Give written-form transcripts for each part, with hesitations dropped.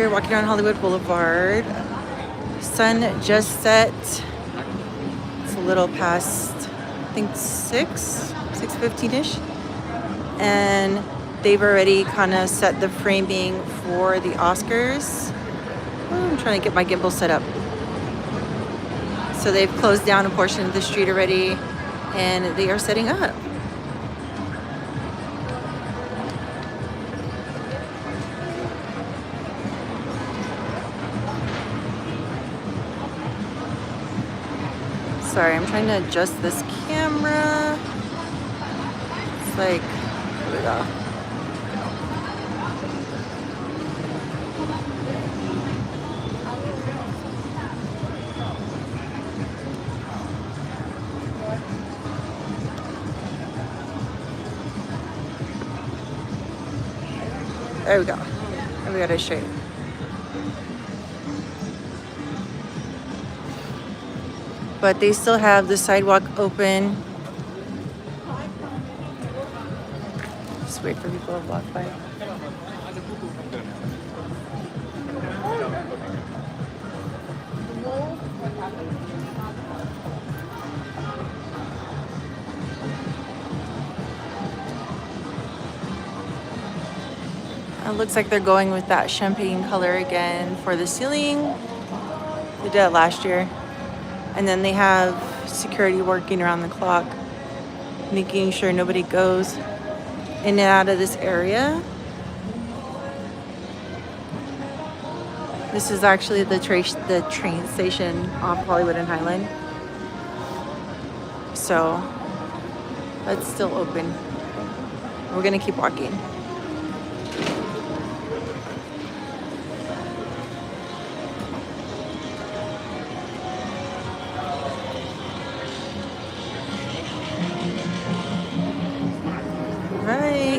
We're walking around Hollywood Boulevard. Sun just set. It's a little past, I think 6:15-ish. And they've already kind of set the framing for the Oscars. I'm trying to get my gimbal set up. So they've closed down a portion of the street already, and they are setting up. Sorry, I'm trying to adjust this camera. It's like, here we go. There we go. And we got it straight. But they still have the sidewalk open. Just wait for people to walk by. It looks like they're going with that champagne color again for the ceiling. They did it last year. And then they have security working around the clock, making sure nobody goes in and out of this area. This is actually the train station off Hollywood and Highland. So that's still open. We're gonna keep walking.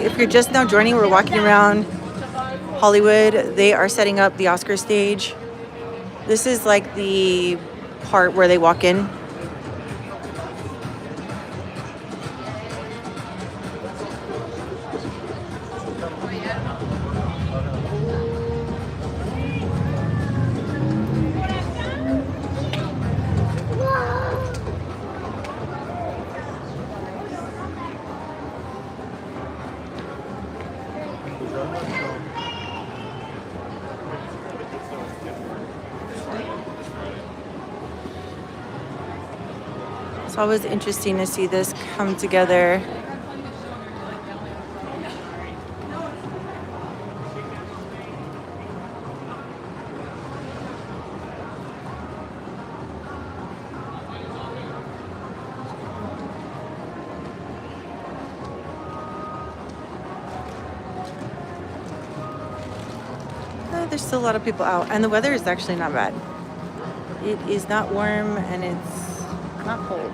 If you're just now joining, we're walking around Hollywood. They are setting up the Oscar stage. This is like the part where they walk in. It's always interesting to see this come together. There's still a lot of people out, and the weather is actually not bad. It is not warm, and it's not cold.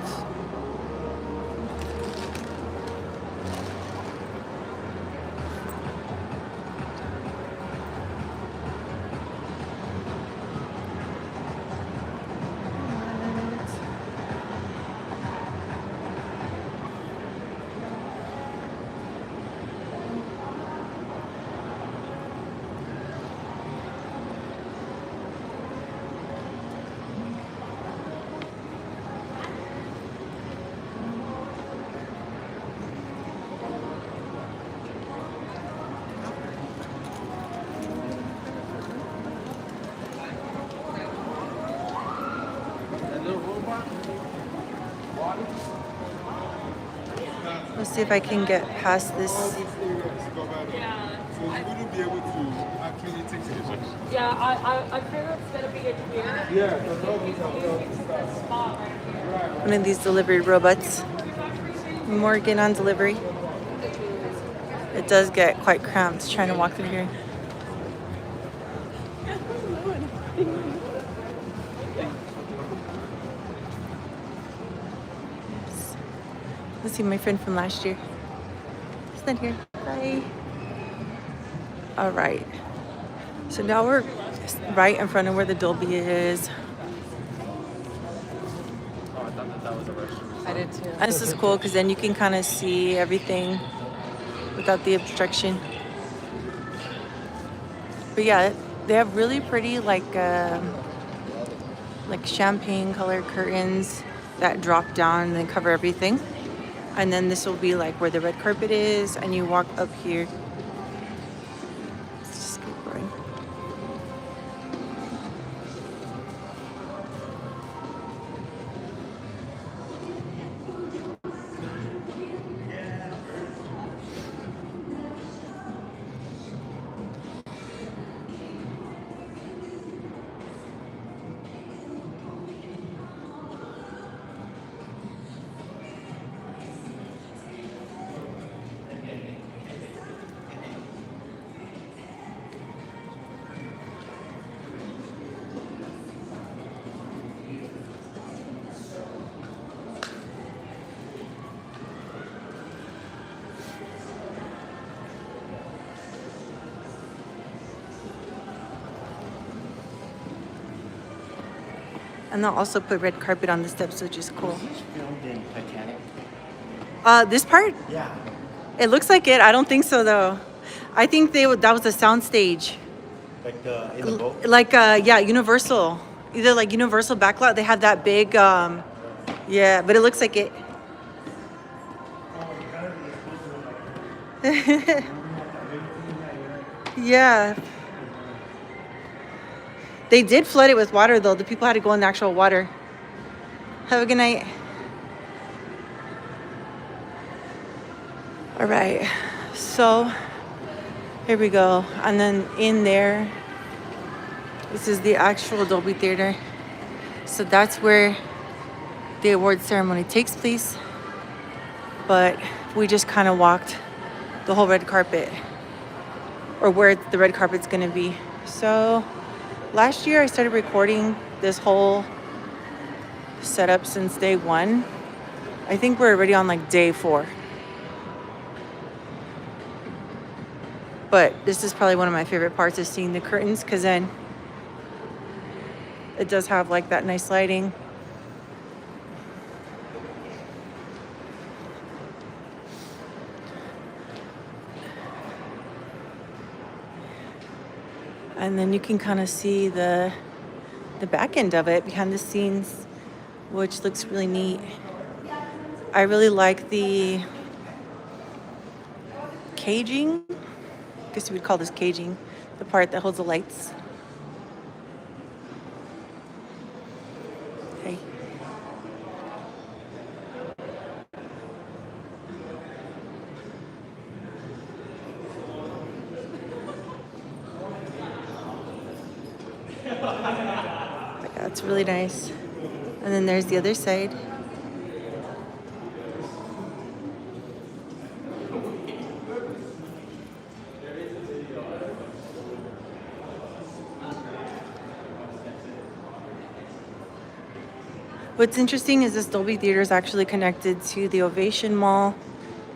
Let's see if I can get past this. So you wouldn't be able to actually take pictures. Yeah, I figure it's gonna be in here. Yeah, because all these are Spot right here. One of these delivery robots. Morgan on delivery. It does get quite cramped trying to walk through here. Let's see my friend from last year. He's not here. Hi. All right. So now we're right in front of where the Dolby is. I did too. And this is cool because then you can kind of see everything without the obstruction. But yeah, They have really pretty like champagne color curtains that drop down and then cover everything. And then this will be like where the red carpet is, and you walk up here. Let's just keep going. And they'll also put red carpet on the steps, which is cool. Was this filmed in Titanic? This part? Yeah. It looks like it. I don't think so though. I think that was a sound stage. Like in the boat? Like yeah, Universal. Either like Universal backlot. They have that big yeah, but it looks like it. Yeah. They did flood it with water though. The people had to go in the actual water. Have a good night. All right. So here we go. And then in there, this is the actual Dolby Theatre. So that's where the award ceremony takes place. But we just kind of walked the whole red carpet, or where the red carpet's gonna be. So last year I started recording this whole setup since day one. I think we're already on like day 4. But this is probably one of my favorite parts, is seeing the curtains, because then it does have like that nice lighting. And then you can kind of see the back end of it, behind the scenes, which looks really neat. I really like the caging. I guess you would call this caging, the part that holds the lights. Okay. That's really nice. And then there's the other side. What's interesting is this Dolby Theatre is actually connected to the Ovation Mall,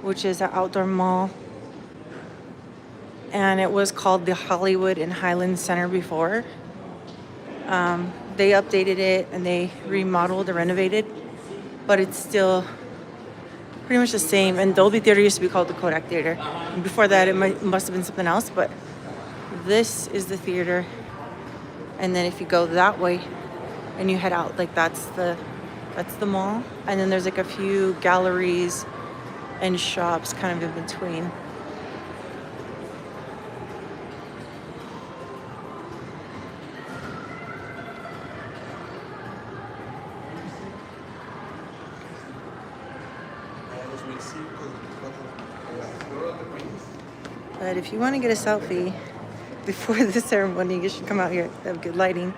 which is an outdoor mall. And it was called the Hollywood and Highland Center before. They updated it and they remodeled or renovated, but it's still pretty much the same. And Dolby Theatre used to be called the Kodak Theatre. And before that, it must have been something else, but this is the theater. And then if you go that way and you head out, like that's the mall. And then there's like a few galleries and shops kind of in between. But if you want to get a selfie before the ceremony, you should come out here. They have good lighting.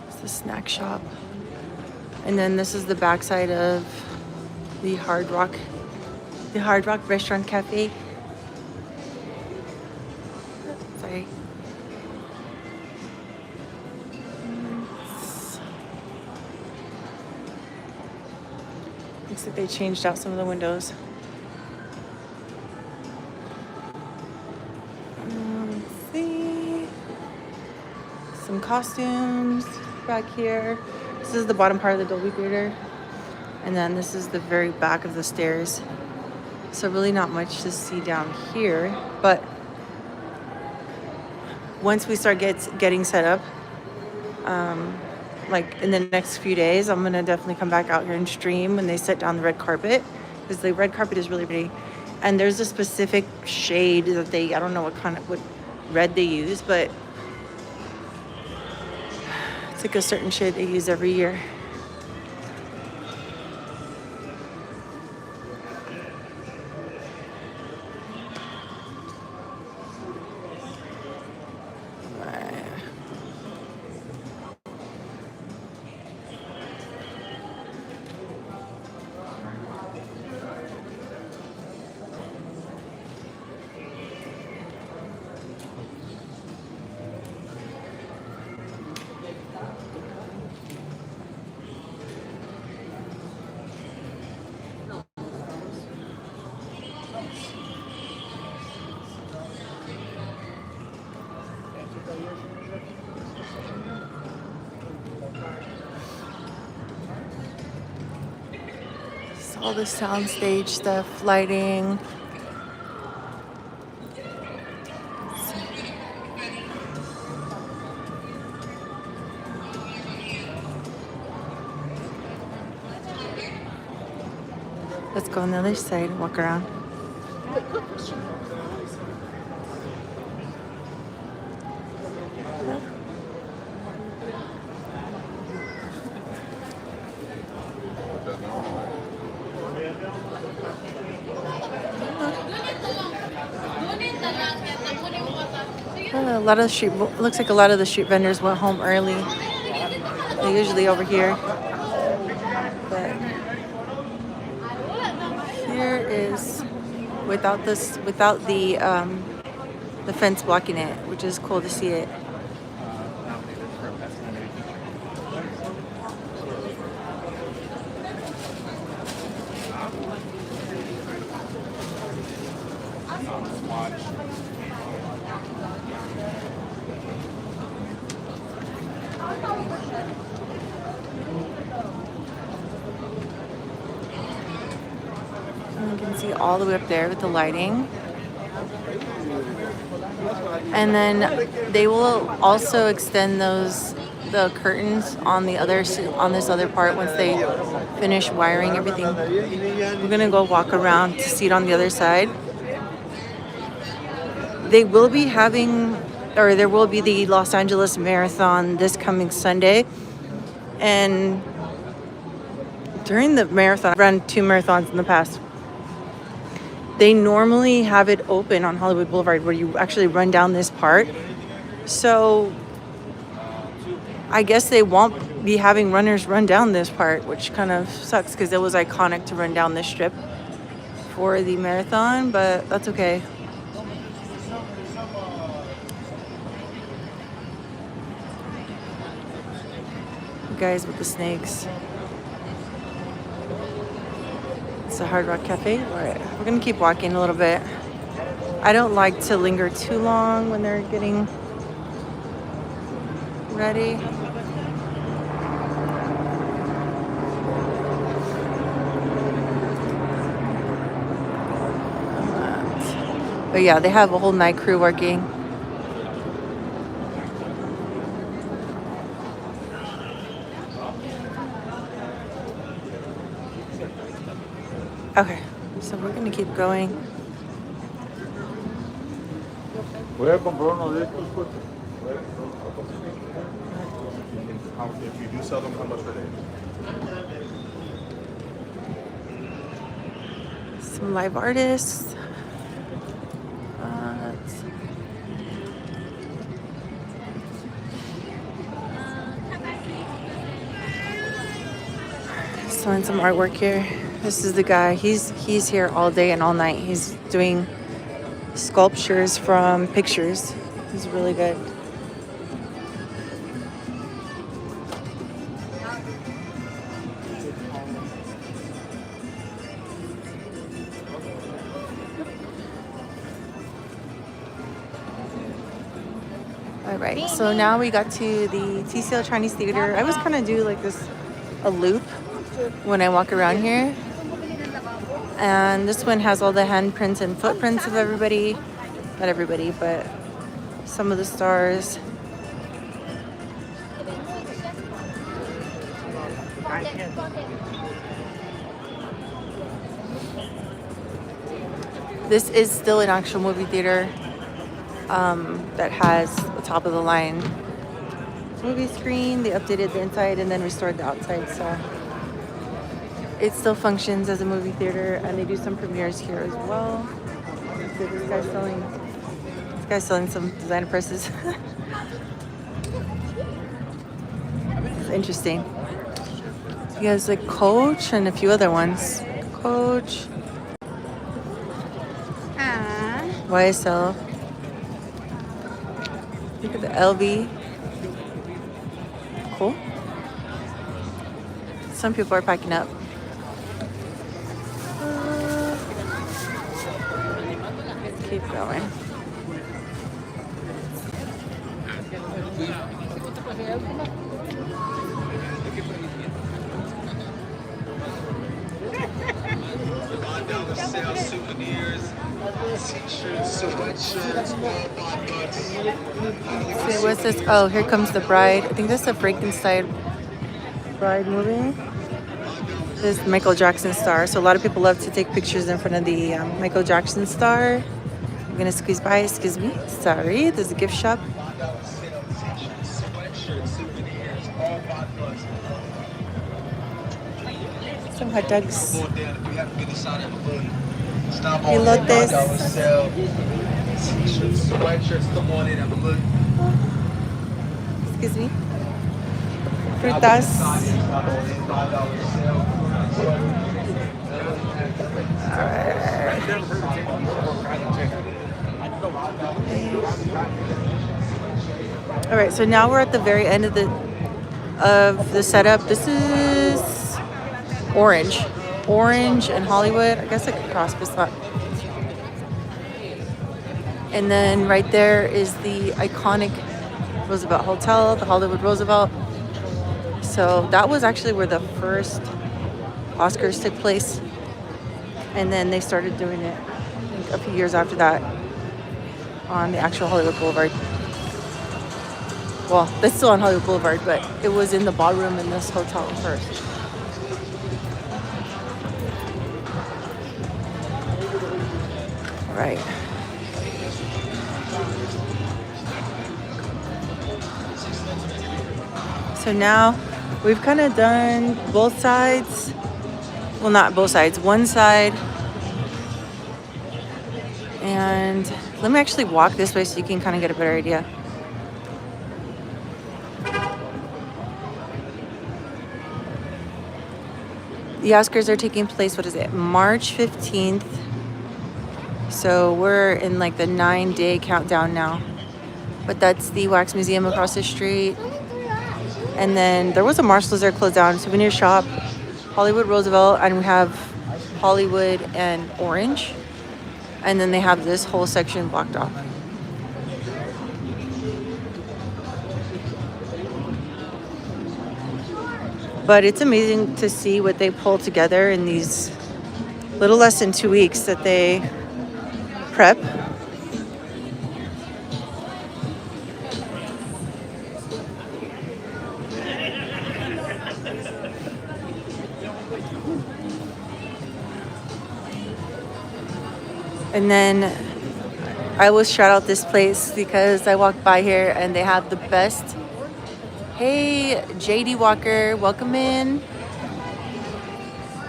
It's the snack shop. And then this is the backside of the Hard Rock Restaurant Cafe. Sorry. Looks like they changed out some of the windows. Some costumes back here. This is the bottom part of the Dolby Theatre. And then this is the very back of the stairs. So really not much to see down here. But once we start getting set up, like in the next few days, I'm gonna definitely come back out here and stream when they set down the red carpet, because the red carpet is really pretty. And there's a specific shade that I don't know what red they use, but it's like a certain shade they use every year. All the soundstage stuff, lighting. Let's go on the other side and walk around. A lot of the street, looks like a lot of the street vendors went home early. They're usually over here. But here is without the fence blocking it, which is cool to see it. You can see all the way up there with the lighting. And then they will also extend the curtains on this other part once they finish wiring everything. We're gonna go walk around to see it on the other side. They will be there will be the Los Angeles Marathon this coming Sunday. And during the marathon, I've run 2 marathons in the past. They normally have it open on Hollywood Boulevard where you actually run down this part. So I guess they won't be having runners run down this part, which kind of sucks because it was iconic to run down this strip for the marathon, but that's okay. Guys with the snakes. It's a Hard Rock Cafe. All right, we're gonna keep walking a little bit. I don't like to linger too long when they're getting ready. But yeah, they have a whole night crew working. Okay, so we're gonna keep going. Voy a comprar uno de estos, pues. If you do sell them, how much are they? Some live artists. Selling some artwork here. This is the guy. He's here all day and all night. He's doing sculptures from pictures. He's really good. All right, so now we got to the TCL Chinese Theater. I always kind of do like this, a loop when I walk around here. And this one has all the handprints and footprints of everybody. Not everybody, but some of the stars. This is still an actual movie theater that has the top of the line movie screen. They updated the inside and then restored the outside, so it still functions as a movie theater, and they do some premieres here as well. So this guy's selling some designer purses. It's interesting. He has like Coach and a few other ones. Coach. YSL. Look at the LV. Cool. Some people are packing up. Keep going. See, what's this? Oh, here comes the bride. I think that's a Frankenstein bride movie. This is Michael Jackson star. So a lot of people love to take pictures in front of the Michael Jackson star. I'm gonna squeeze by. Excuse me. Sorry. There's a gift shop. Some hot dogs. Elotes. Excuse me. Frutas. All right, so now we're at the very end of the setup. This is Orange and Hollywood. I guess I could cross this up. And then right there is the iconic Roosevelt Hotel, the Hollywood Roosevelt. So that was actually where the first Oscars took place. And then they started doing it, I think, a few years after that on the actual Hollywood Boulevard. Well, that's still on Hollywood Boulevard, but it was in the ballroom in this hotel first. All right. So now we've kind of done both sides. Well, not both sides, one side. And let me actually walk this way so you can kind of get a better idea. The Oscars are taking place, what is it, March 15th. So we're in like the 9-day countdown now. But that's the Wax Museum across the street. And then there was a Marshall's there closed down, souvenir shop, Hollywood Roosevelt, and we have Hollywood and Orange. And then they have this whole section blocked off. But it's amazing to see what they pull together in these little less than 2 weeks that they prep. And then I always shout out this place because I walk by here and they have the best. Hey, JD Walker, welcome in.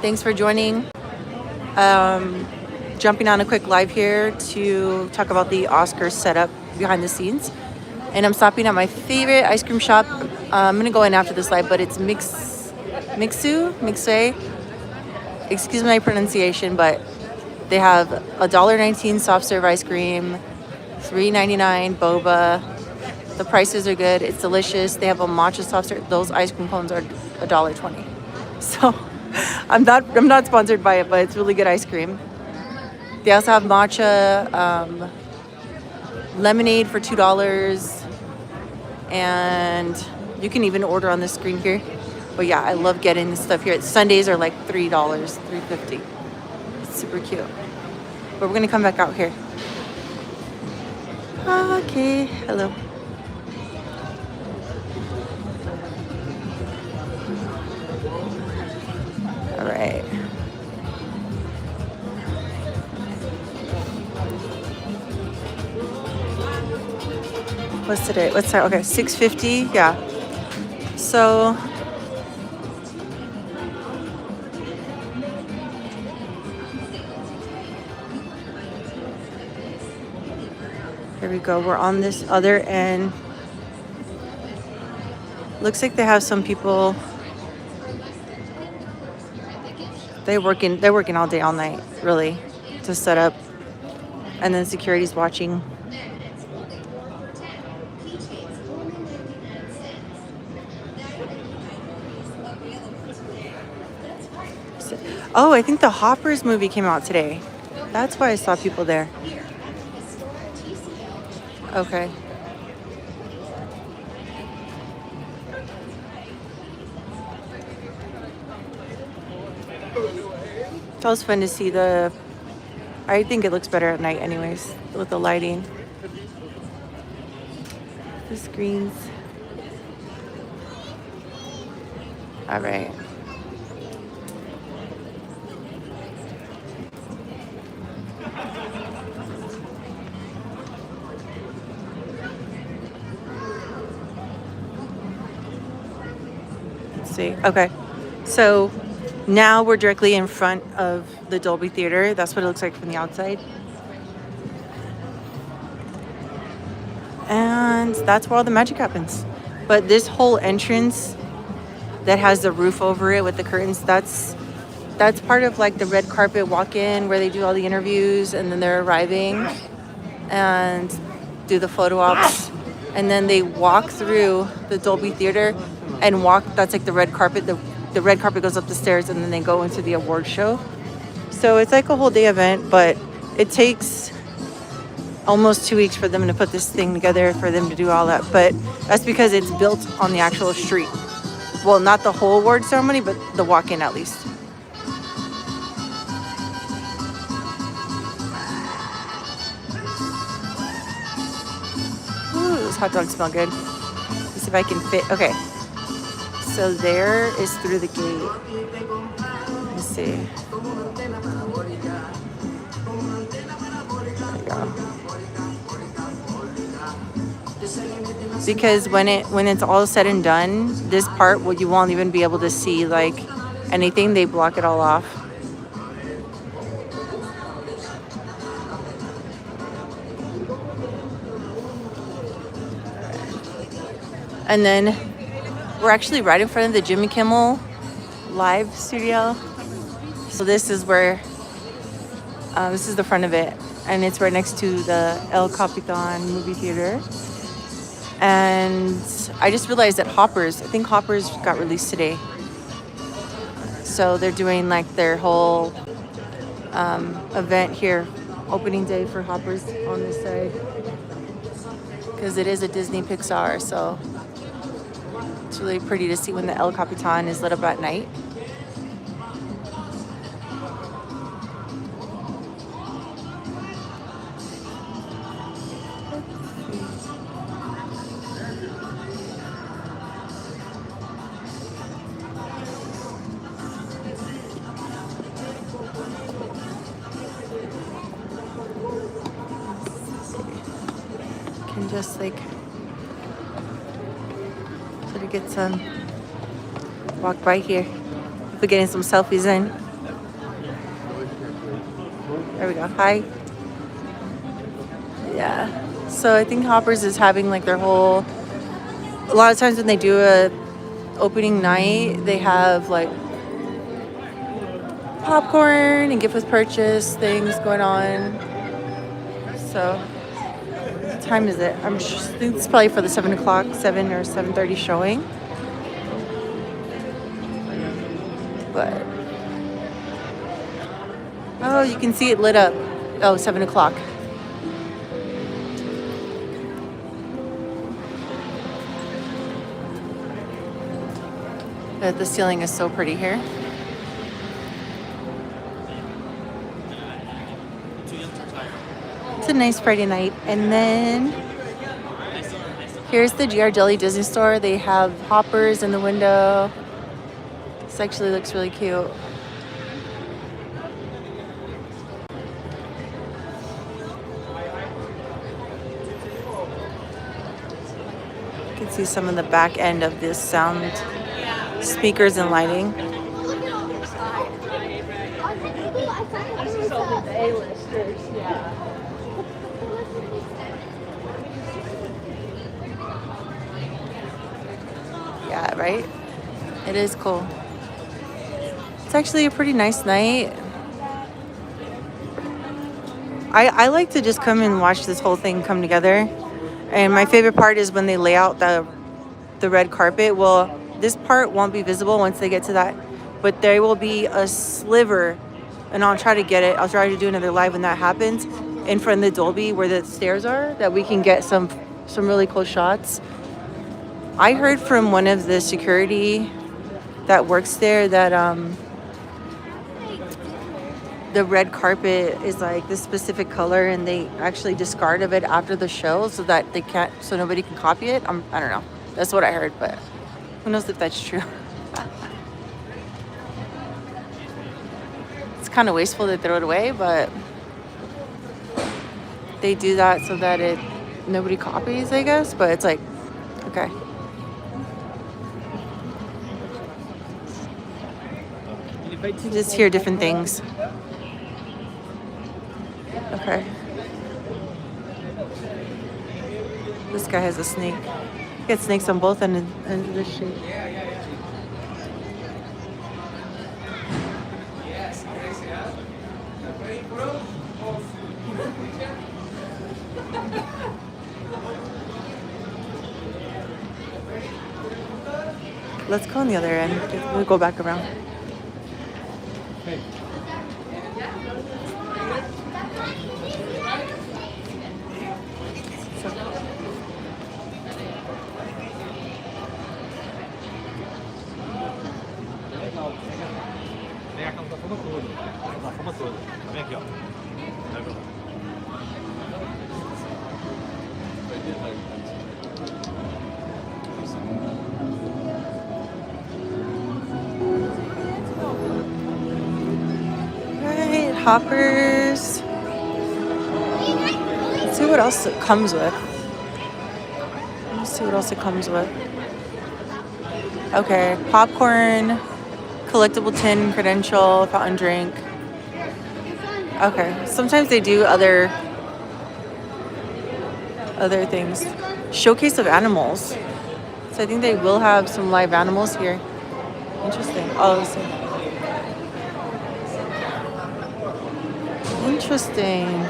Thanks for joining. Jumping on a quick live here to talk about the Oscars setup behind the scenes. And I'm stopping at my favorite ice cream shop. I'm gonna go in after this live, but it's Mixue. Excuse my pronunciation, but they have $1.19 soft serve ice cream, $3.99 boba. The prices are good. It's delicious. They have a matcha soft serve. Those ice cream cones are $1.20. So I'm not sponsored by it, but it's really good ice cream. They also have matcha lemonade for $2. And you can even order on the screen here. But yeah, I love getting this stuff here. Sundays are like $3, $3.50. It's super cute. But we're gonna come back out here. Okay, hello. All right. What's today? What's that? Okay, 6:50. Yeah. So here we go. We're on this other end. Looks like they have some people. They're working all day, all night, really, to set up. And then security's watching. Oh, I think the Hoppers movie came out today. That's why I saw people there. Okay. It's always fun to see the... I think it looks better at night anyways, with the lighting. The screens. All right. Let's see. Okay. So now we're directly in front of the Dolby Theatre. That's what it looks like from the outside. And that's where all the magic happens. But this whole entrance that has the roof over it with the curtains, that's part of like the red carpet walk-in where they do all the interviews and then they're arriving and do the photo ops. And then they walk through the Dolby Theatre and walk, that's like the red carpet. The red carpet goes up the stairs and then they go into the award show. So it's like a whole day event, but it takes almost 2 weeks for them to put this thing together, for them to do all that. But that's because it's built on the actual street. Well, not the whole award ceremony, but the walk-in at least. Ooh, those hot dogs smell good. Let's see if I can fit. Okay. So there is through the gate. Let's see. There you go. Because when it's all said and done, this part, well, you won't even be able to see like anything. They block it all off. And then we're actually right in front of the Jimmy Kimmel live studio. So this is where, this is the front of it. And it's right next to the El Capitan movie theater. And I just realized that I think Hoppers got released today. So they're doing like their whole event here, opening day for Hoppers on this side. Because it is a Disney Pixar, so it's really pretty to see when the El Capitan is lit up at night. Can just like sort of get some walk by here. We're getting some selfies in. There we go. Hi. Yeah. So I think Hoppers is having like their whole. A lot of times when they do a opening night, they have like popcorn and gift with purchase things going on. So. What time is it? I think it's probably for the 7 or 7:30 showing. But oh, you can see it lit up. Oh, 7 o'clock. But the ceiling is so pretty here. It's a nice Friday night. And then here's the Ghirardelli Disney store. They have hoppers in the window. This actually looks really cute. You can see some of the back end of this sound speakers and lighting. A-listers, yeah. Yeah, right? It is cool. It's actually a pretty nice night. I like to just come and watch this whole thing come together. And my favorite part is when they lay out the red carpet. Well, this part won't be visible once they get to that, but there will be a sliver, and I'll try to get it. I'll try to do another live when that happens in front of the Dolby where the stairs are, that we can get some really cool shots. I heard from one of the security that works there that the red carpet is like this specific color, and they actually discard of it after the show so that so nobody can copy it. I don't know. That's what I heard, but who knows if that's true. It's kind of wasteful to throw it away, but they do that so that nobody copies, I guess. But it's like, okay. You just hear different things. Okay. This guy has a snake. You get snakes on both ends of the street. Let's go on the other end. We'll go back around. Right, hoppers. Let's see what else it comes with. Let's see what else it comes with. Okay, popcorn, collectible tin, credential, fountain drink. Okay, sometimes they do other things. Showcase of animals. So I think they will have some live animals here. Interesting. Oh, let's see. Interesting.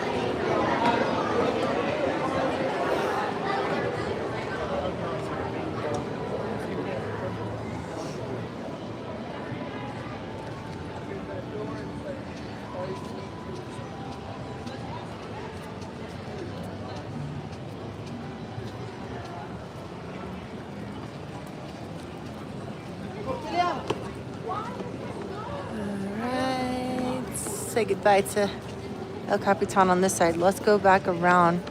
Say goodbye to El Capitan on this side. Let's go back around.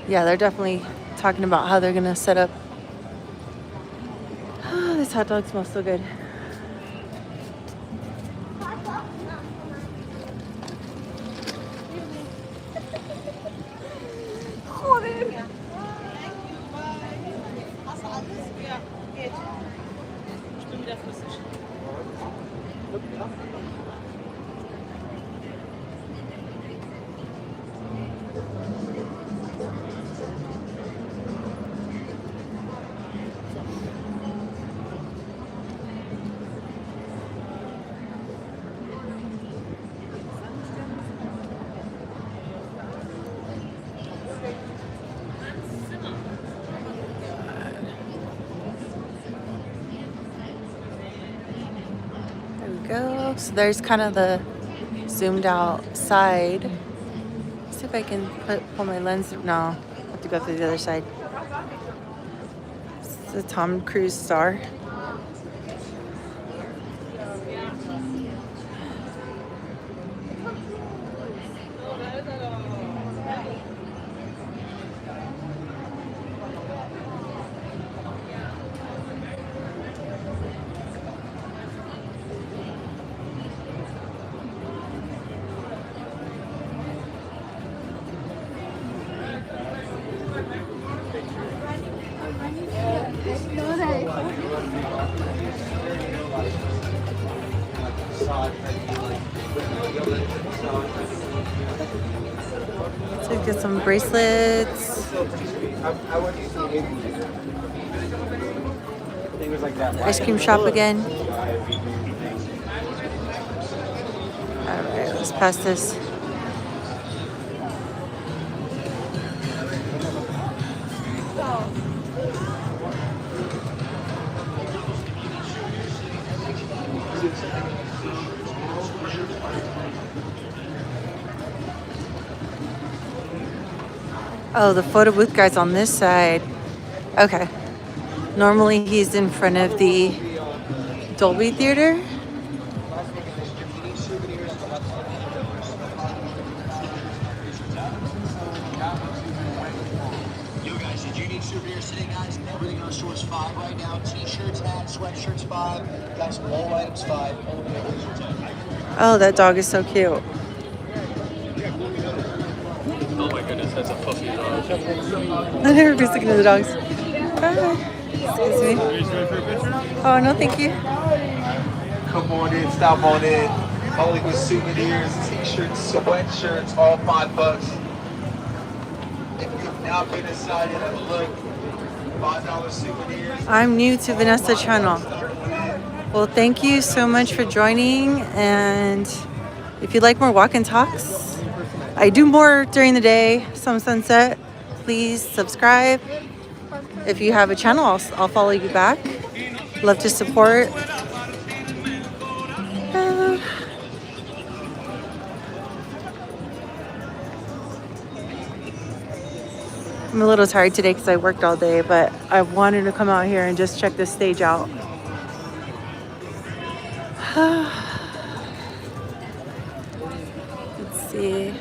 Yeah, they're definitely talking about how they're gonna set up. Oh, this hot dog smells so good. Go. So there's kind of the zoomed out side. Let's see if I can pull my lens. No, I have to go through the other side. It's the Tom Cruise star. So we get some bracelets. Ice cream shop again. Alright, let's pass this. Oh, the photo booth guy's on this side. Okay. Normally he's in front of the Dolby Theatre. Yo guys, did you need souvenirs today, guys? Everything on store is $5 right now. T-shirts, hats, sweatshirts $5. Guys, all items $5. Oh, that dog is so cute. Oh my goodness, that's a puffy dog. I've never been sticking to the dogs. Excuse me. Are you ready for a picture? Oh, no, thank you. Come on in, stop on in. Hollywood souvenirs, T-shirts, sweatshirts, all $5. If you've now been inside and have a look, $5 souvenirs. I'm new to Vanessa channel. Well, thank you so much for joining. And if you'd like more walk and talks, I do more during the day, some sunset. Please subscribe. If you have a channel, I'll follow you back. Love to support. I'm a little tired today because I worked all day, but I wanted to come out here and just check this stage out. Let's see.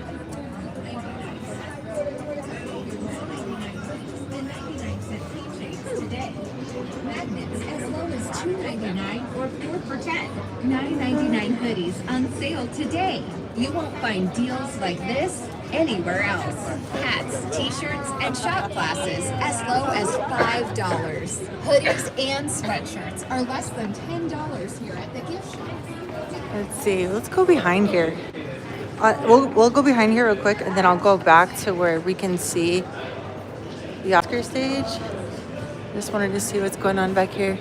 Magnets as low as $2.99 or 4 for $10. $9.99 hoodies on sale today. You won't find deals like this anywhere else. Hats, t-shirts, and shop glasses as low as $5. Hoodies and sweatshirts are less than $10 here at the gift shop. Let's see. Let's go behind here. We'll go behind here real quick, and then I'll go back to where we can see the Oscar stage. Just wanted to see what's going on back here.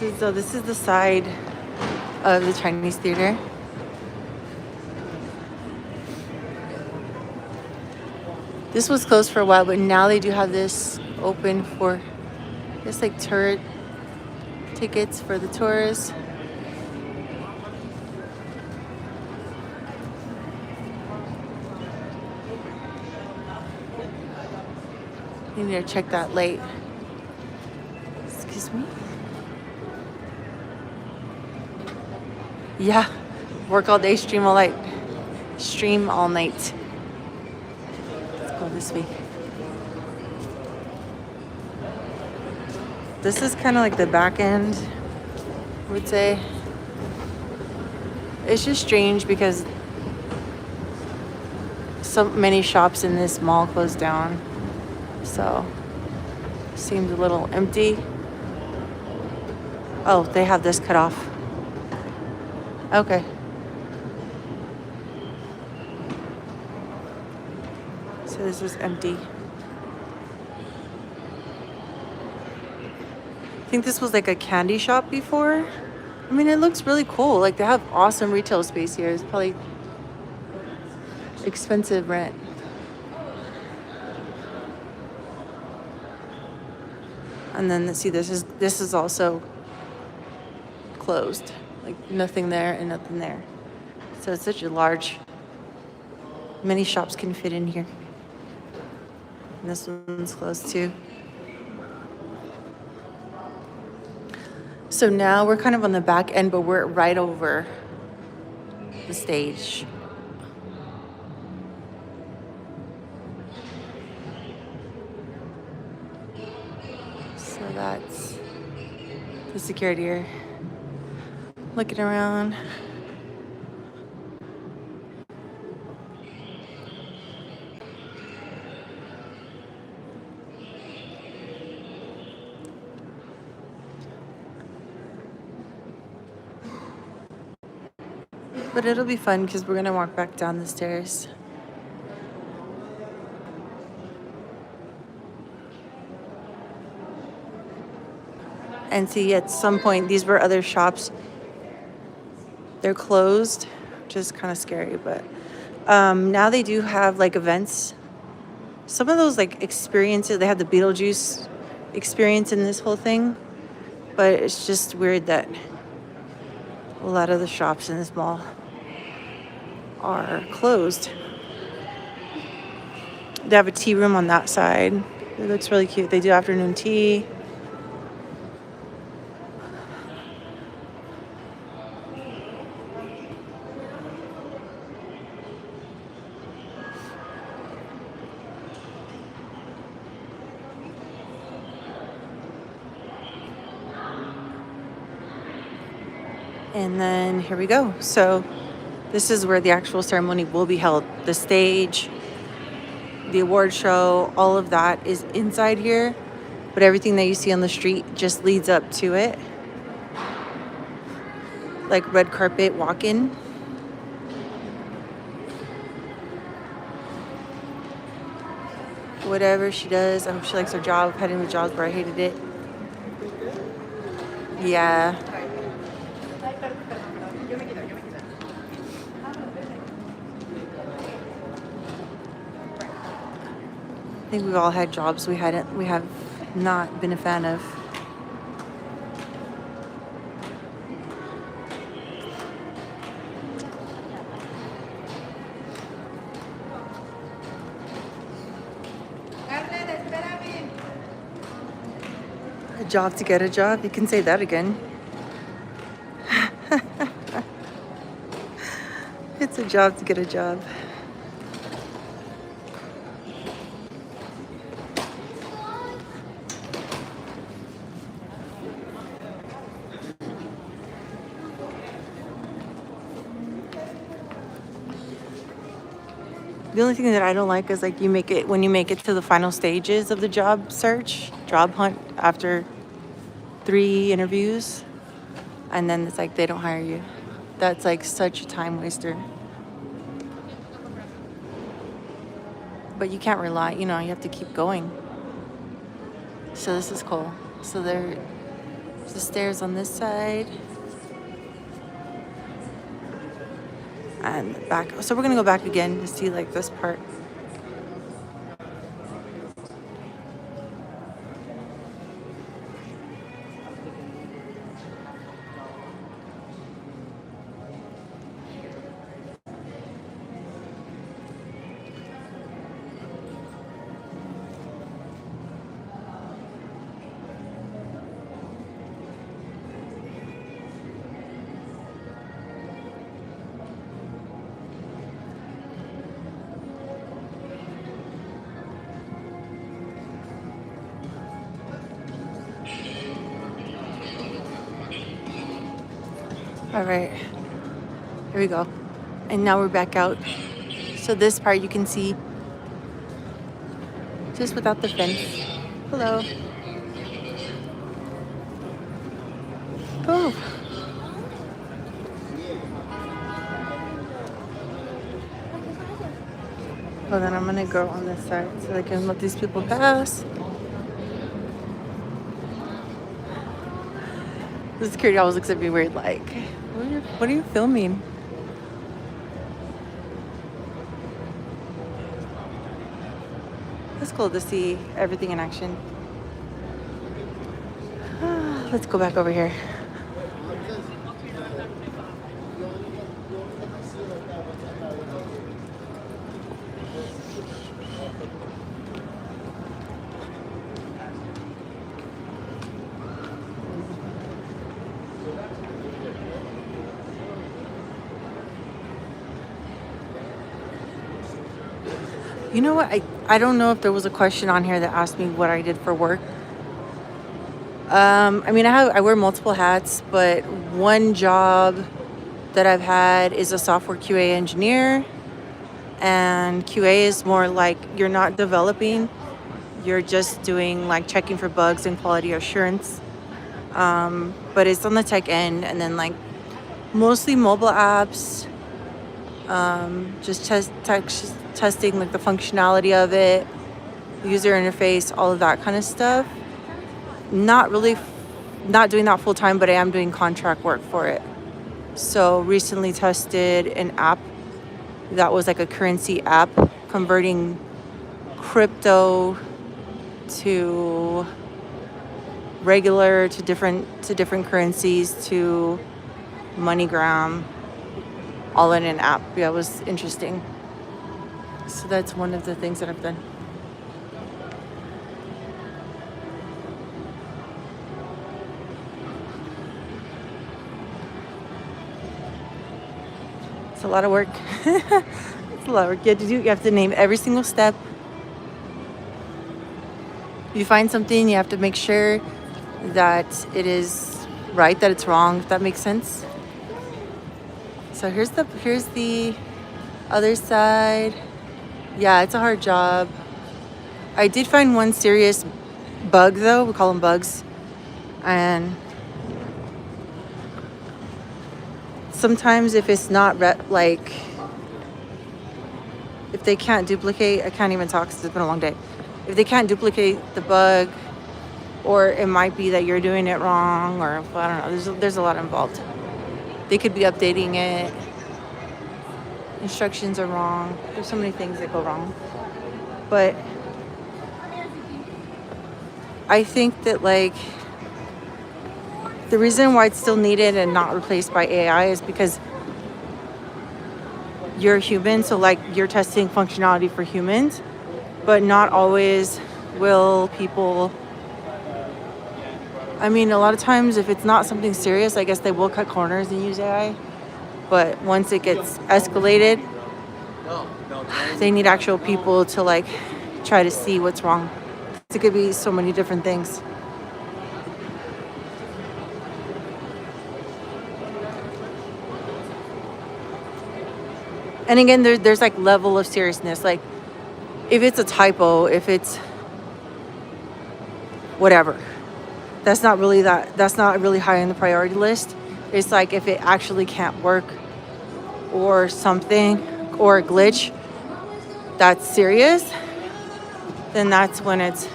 This is the side of the Chinese theater. This was closed for a while, but now they do have this open for just like tour tickets for the tours. You need to check that late. Excuse me? Yeah. Work all day, stream all night. Stream all night. Let's go this way. This is kind of like the back end, I would say. It's just strange because so many shops in this mall closed down. So, seems a little empty. Oh, they have this cut off. Okay. So this was empty. I think this was like a candy shop before. I mean, it looks really cool. Like they have awesome retail space here. It's probably expensive rent. And then let's see, this is also closed. Like nothing there and nothing there. So it's such a large, many shops can fit in here. And this one's closed too. So now we're kind of on the back end, but we're right over the stage. So that's the security here. Looking around. But it'll be fun because we're gonna walk back down the stairs. And see, at some point, these were other shops. They're closed, which is kind of scary, but now they do have like events. Some of those like experiences, they had the Beetlejuice experience in this whole thing, but it's just weird that a lot of the shops in this mall are closed. They have a tea room on that side. It looks really cute. They do afternoon tea. And then here we go. So this is where the actual ceremony will be held. The stage, the award show, all of that is inside here. But everything that you see on the street just leads up to it. Like red carpet walk-in. Whatever she does, I hope she likes her job. I've had any jobs where I hated it. Yeah. I think we've all had jobs we have not been a fan of. A job to get a job? You can say that again. It's a job to get a job. The only thing that I don't like is like when you make it to the final stages of the job hunt after 3 interviews, and then it's like they don't hire you. That's like such a time waster. But you can't rely, you have to keep going. So this is cool. So there's the stairs on this side. And back. So we're gonna go back again to see like this part. All right, here we go. And now we're back out. So this part you can see just without the fence. Hello. Oh. Hold on, I'm gonna go on this side so I can let these people pass. The security always looks at me weird, like, what are you filming? It's cool to see everything in action. Let's go back over here. You know what? I don't know if there was a question on here that asked me what I did for work. I mean, I wear multiple hats, but one job that I've had is a software QA engineer. And QA is more like you're not developing, you're just doing like checking for bugs and quality assurance. But it's on the tech end, and then like mostly mobile apps, Just testing like the functionality of it, user interface, all of that kind of stuff. Not doing that full time, but I am doing contract work for it. So recently tested an app that was like a currency app converting crypto to regular to different currencies to MoneyGram, all in an app. Yeah, it was interesting. So that's one of the things that I've done. It's a lot of work. It's a lot of work. You have to name every single step. You find something, you have to make sure that it is right, that it's wrong, if that makes sense. So here's the other side. Yeah, it's a hard job. I did find one serious bug though. We call them bugs. And sometimes if it's not if they can't duplicate, I can't even talk because it's been a long day. If they can't duplicate the bug, or it might be that you're doing it wrong, or well, I don't know. There's a lot involved. They could be updating it. Instructions are wrong. There's so many things that go wrong. But I think that the reason why it's still needed and not replaced by AI is because you're human. So you're testing functionality for humans, but not always will people. I mean, a lot of times if it's not something serious, I guess they will cut corners and use AI. But once it gets escalated, they need actual people to try to see what's wrong. It could be so many different things. And again, there's level of seriousness. If it's a typo, if it's whatever, that's not really high on the priority list. It's if it actually can't work or something, or a glitch that's serious, then that's when it's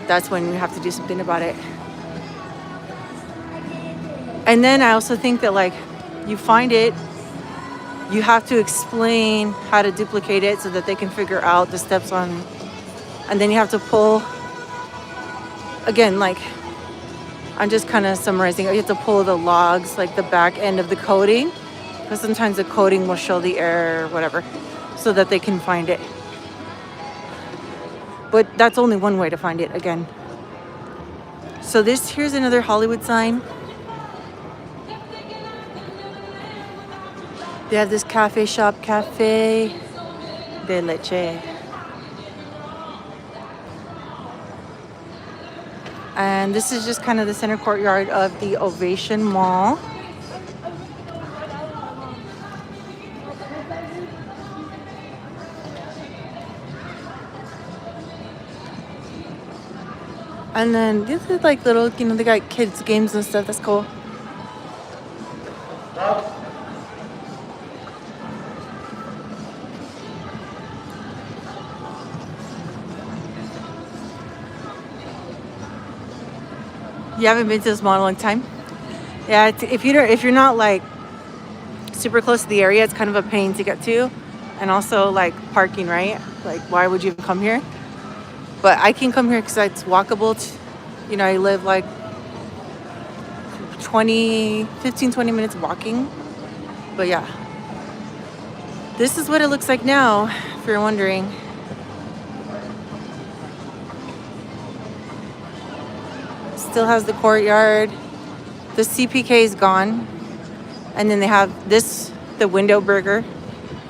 that's when you have to do something about it. And then I also think that you find it, you have to explain how to duplicate it so that they can figure out the steps on, and then you have to pull, again, I'm just kind of summarizing, you have to pull the logs, the back end of the coding, because sometimes the coding will show the error or whatever, so that they can find it. But that's only one way to find it, again. So here's another Hollywood sign. They have this cafe shop, Cafe de Leche. And this is just kind of the center courtyard of the Ovation Mall. And then this is little, they got kids games and stuff. That's cool. You haven't been to this mall in a long time? Yeah, if you're not super close to the area, it's kind of a pain to get to, and also parking, right? Why would you even come here? But I can come here because it's walkable. I live 15-20 minutes walking. But yeah, this is what it looks like now, if you're wondering. Still has the courtyard. The CPK is gone. And then they have the window burger.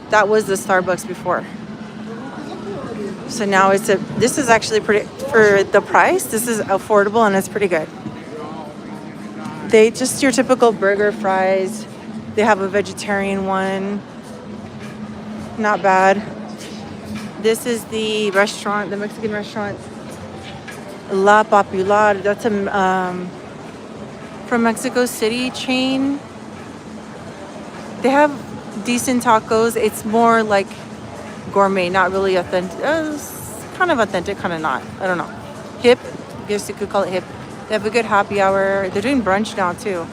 That was the Starbucks before. So now this is actually pretty, for the price, this is affordable and it's pretty good. They just your typical burger, fries. They have a vegetarian one. Not bad. This is the restaurant, the Mexican restaurant. La Popular, that's a from Mexico City chain. They have decent tacos. It's more like gourmet, not really authentic. It's kind of authentic, kind of not. I don't know. Hip. I guess you could call it hip. They have a good happy hour. They're doing brunch now too.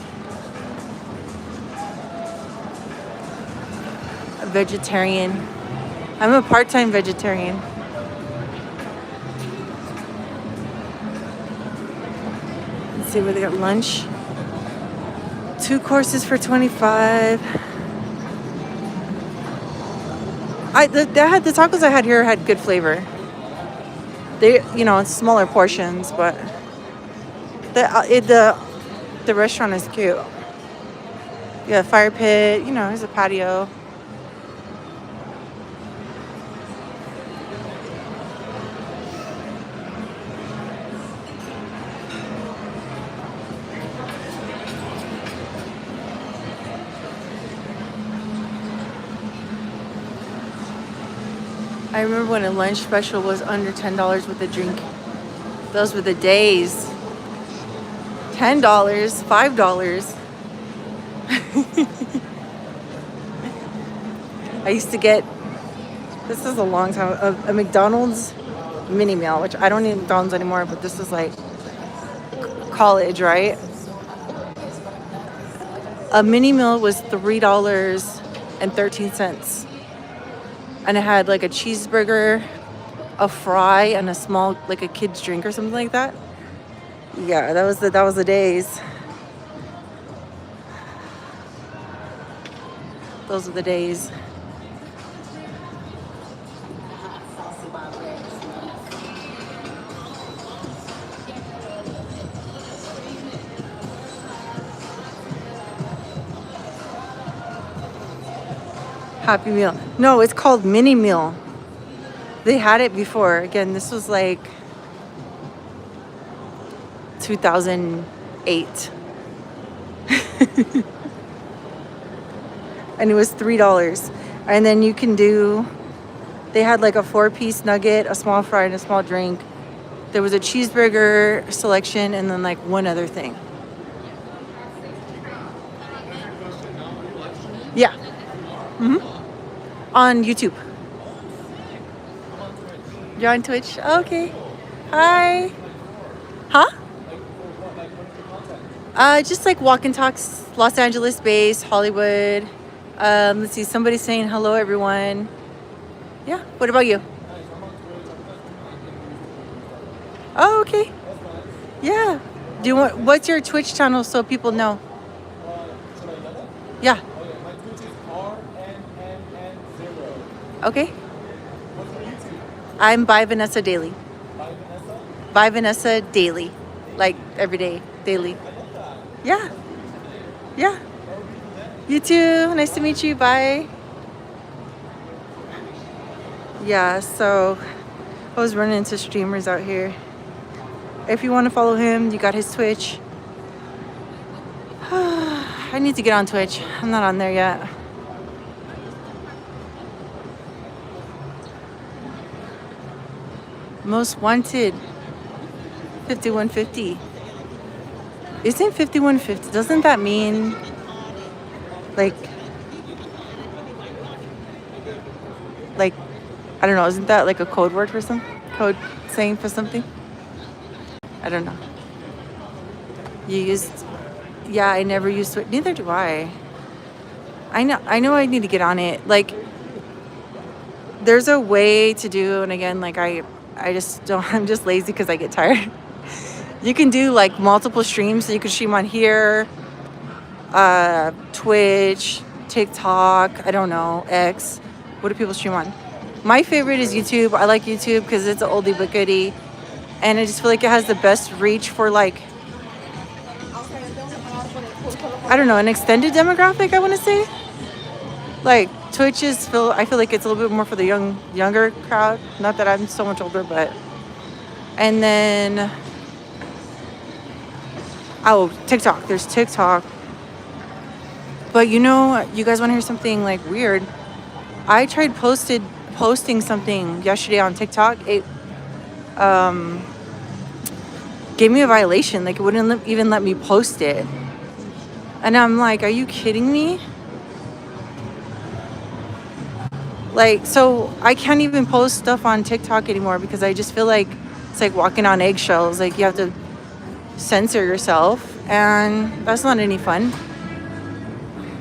A vegetarian. I'm a part-time vegetarian. Let's see where they got lunch. 2 courses for $25. The tacos I had here had good flavor. They, it's smaller portions, but the restaurant is cute. Yeah, fire pit. There's a patio. I remember when a lunch special was under $10 with a drink. Those were the days. $10, $5. I used to get, this is a long time, a McDonald's mini meal, which I don't eat McDonald's anymore, but this is like college, right? A mini meal was $3.13. And it had like a cheeseburger, a fry, and a small, like a kid's drink or something like that. Yeah, that was the days. Those were the days. Happy Meal. No, it's called Mini Meal. They had it before. Again, this was like 2008. And it was $3. And then you can they had like a 4-piece nugget, a small fry, and a small drink. There was a cheeseburger selection and then like one other thing. Yeah. On YouTube. You're on Twitch? Okay. Hi. Huh? Just like walk and talks, Los Angeles based, Hollywood. Let's see, somebody's saying hello, everyone. Yeah. What about you? Oh, okay. Yeah. What's your Twitch channel so people know? Yeah. Okay. I'm by Vanessa Daily. By Vanessa Daily. Like every day, daily. Yeah. Yeah. You too. Nice to meet you. Bye. Yeah, so I was running into streamers out here. If you want to follow him, you got his Twitch. I need to get on Twitch. I'm not on there yet. Most wanted 5150. Isn't 5150? Doesn't that mean like I don't know, isn't that like a code word for code saying for something? I don't know. Yeah, I never used it. Neither do I. I know I need to get on it. Like there's a way to do, and again, like I just don't, I'm just lazy because I get tired. You can do like multiple streams. So you can stream on here, Twitch, TikTok, I don't know, X. What do people stream on? My favorite is YouTube. I like YouTube because it's an oldie but goodie. And I just feel like it has the best reach for like, I don't know, an extended demographic, I want to say. Like Twitch I feel like it's a little bit more for the younger crowd. Not that I'm so much older, but. And then, TikTok. There's TikTok. But you guys want to hear something like weird? I tried posting something yesterday on TikTok. It gave me a violation. Like it wouldn't even let me post it. And I'm like, are you kidding me? Like, so I can't even post stuff on TikTok anymore because I just feel like it's like walking on eggshells. Like, you have to censor yourself, and that's not any fun.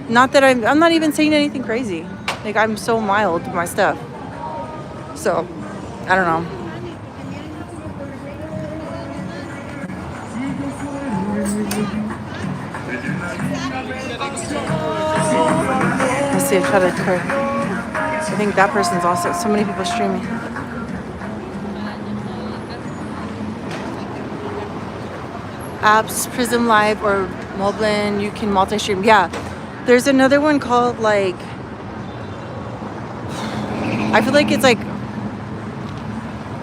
Not that I'm not even saying anything crazy. Like, I'm so mild with my stuff. So, I don't know. Let's see, try to occur. I think that person's also, so many people streaming. Apps, Prism Live or Moblin, you can multi-stream. Yeah, there's another one called like, I feel like it's like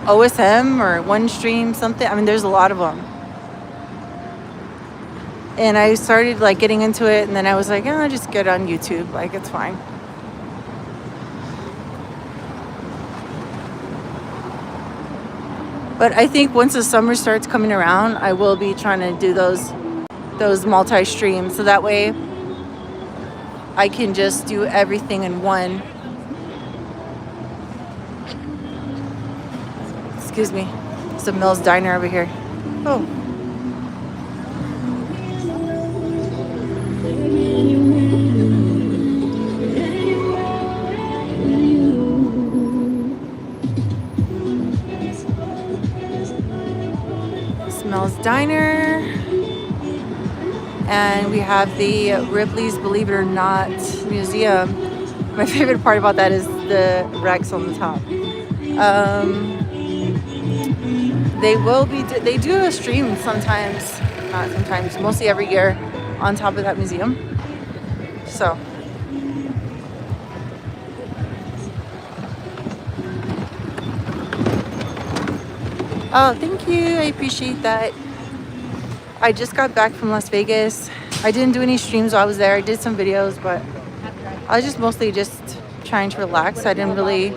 OSM or One Stream something. I mean, there's a lot of them. And I started like getting into it, and then I was like, I'll just get on YouTube. Like, it's fine. But I think once the summer starts coming around, I will be trying to do those multi-streams, so that way I can just do everything in one. Excuse me. It's a Mills Diner over here. Oh. Mills Diner, and we have the Ripley's Believe It or Not Museum. My favorite part about that is the Rex on the top. They do a stream sometimes, not sometimes, mostly every year on top of that museum. So. Oh, thank you. I appreciate that. I just got back from Las Vegas. I didn't do any streams while I was there. I did some videos, but I was just mostly just trying to relax. I didn't really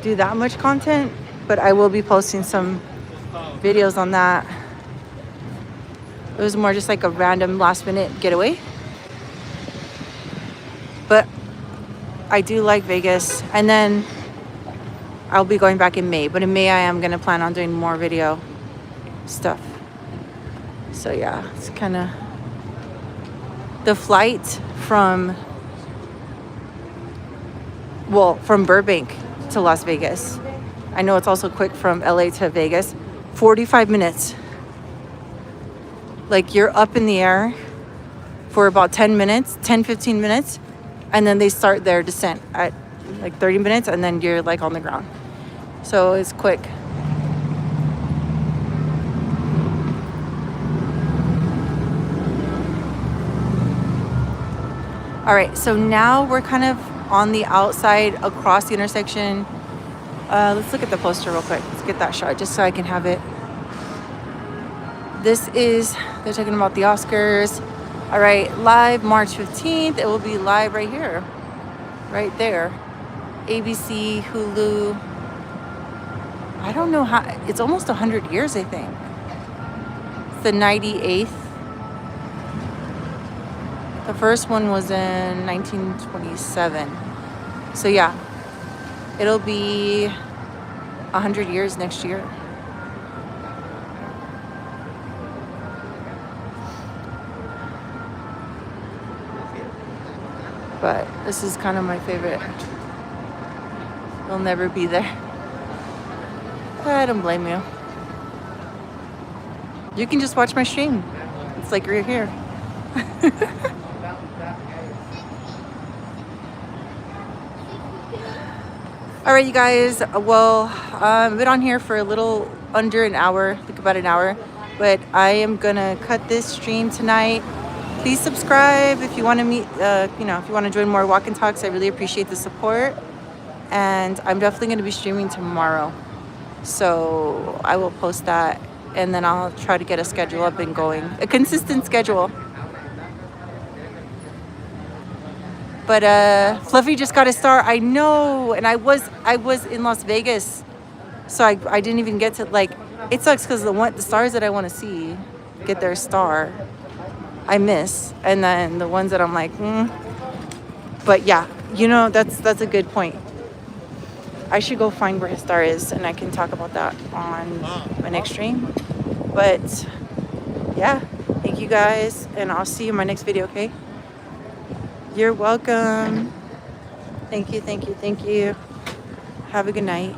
do that much content, but I will be posting some videos on that. It was more just like a random last minute getaway. But I do like Vegas. And then I'll be going back in May, but in May I am going to plan on doing more video stuff. So yeah, it's kind of the flight from Burbank to Las Vegas. I know it's also quick from LA to Vegas. 45 minutes. Like, you're up in the air for about 10 minutes, 10-15 minutes, and then they start their descent at like 30 minutes, and then you're like on the ground. So it's quick. All right, so now we're kind of on the outside across the intersection. Let's look at the poster real quick. Let's get that shot just so I can have it. They're talking about the Oscars. All right, live March 15th. It will be live right here, right there. ABC, Hulu. I don't know how, it's almost 100 years, I think. It's the 98th. The first one was in 1927. So yeah, it'll be 100 years next year. But this is kind of my favorite. You'll never be there. I don't blame you. You can just watch my stream. It's like you're here. All right, you guys. Well, I've been on here for a little under an hour, I think about an hour. But I am gonna cut this stream tonight. Please subscribe if you want to meet, if you want to join more walk and talks. I really appreciate the support. And I'm definitely going to be streaming tomorrow. So I will post that, and then I'll try to get a schedule up and going. A consistent schedule. But Fluffy just got a star. I know. And I was in Las Vegas. So I didn't even get to, like, it sucks because the stars that I want to see get their star, I miss. And then the ones that I'm like, But yeah, that's a good point. I should go find where his star is, and I can talk about that on my next stream. But yeah, thank you guys, and I'll see you in my next video, okay? You're welcome. Thank you, thank you, thank you. Have a good night.